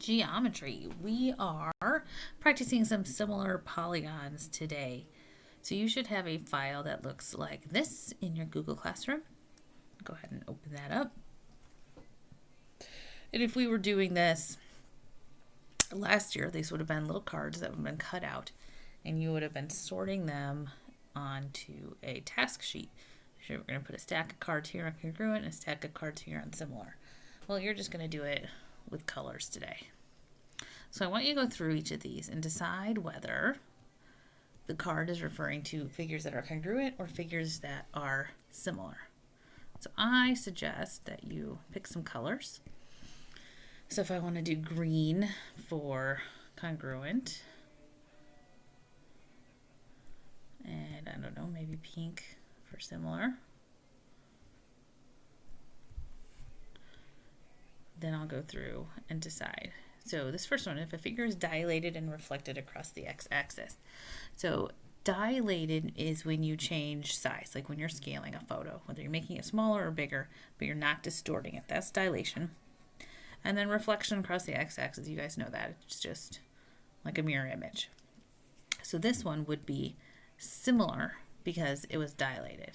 geometry. We are practicing some similar polygons today. So you should have a file that looks like this in your Google Classroom. Go ahead and open that up. And if we were doing this last year, these would have been little cards that would have been cut out, and you would have been sorting them onto a task sheet. So we're going to put a stack of cards here on congruent and a stack of cards here on similar. Well, you're just going to do it with colors today. So I want you to go through each of these and decide whether the card is referring to figures that are congruent or figures that are similar. So I suggest that you pick some colors. So if I want to do green for congruent, and I don't know, maybe pink for similar, then I'll go through and decide. So this first one, if a figure is dilated and reflected across the x-axis. So dilated is when you change size, like when you're scaling a photo, whether you're making it smaller or bigger, but you're not distorting it. That's dilation. And then reflection across the x-axis, you guys know that. It's just like a mirror image. So this one would be similar because it was dilated.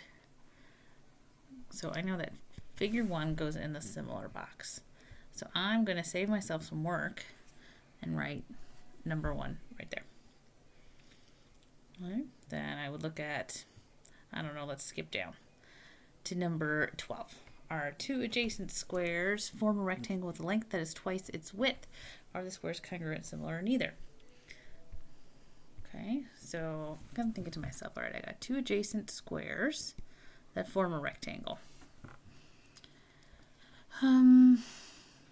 So I know that figure 1 goes in the similar box. So I'm going to save myself some work and write number 1 right there. All right. Then I would look at, I don't know, let's skip down to number 12. Are two adjacent squares form a rectangle with a length that is twice its width? Are the squares congruent, similar, or neither? Okay, so I'm kind of thinking to myself, all right, I got two adjacent squares that form a rectangle.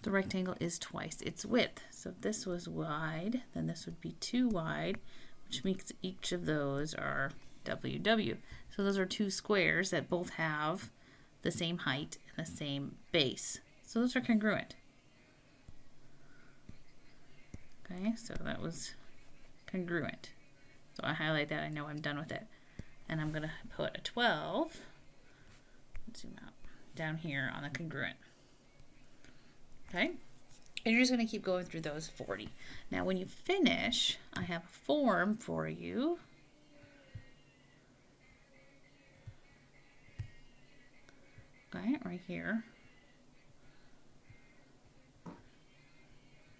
The rectangle is twice its width. So if this was wide, then this would be 2 wide, which makes each of those are WW. So those are two squares that both have the same height and the same base. So those are congruent. Okay, so that was congruent. So I highlight that, I know I'm done with it. And I'm going to put a 12, zoom out, down here on the congruent. Okay, and you're just going to keep going through those 40. Now when you finish, I have a form for you. Okay, right here.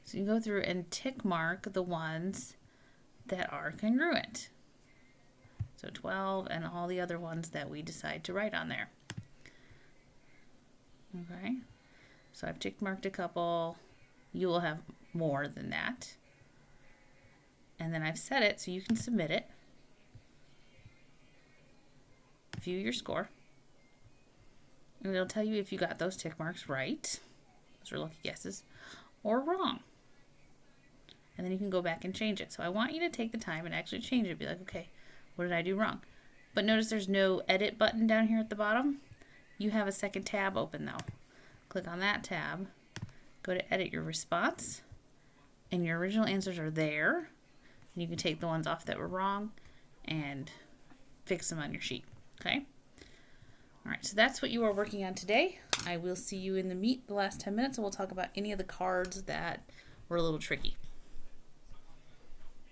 So you go through and tick mark the ones that are congruent. So 12 and all the other ones that we decide to write on there. Okay, so I've tick marked a couple. You will have more than that. And then I've set it so you can submit it. View your score. And it'll tell you if you got those tick marks right, those are lucky guesses, or wrong. And then you can go back and change it. So I want you to take the time and actually change it. Be like, okay, what did I do wrong? But notice there's no edit button down here at the bottom. You have a second tab open though. Click on that tab, go to edit your response, and your original answers are there. And you can take the ones off that were wrong and fix them on your sheet, okay? All right, so that's what you are working on today. I will see you in the last 10 minutes, and we'll talk about any of the cards that were a little tricky.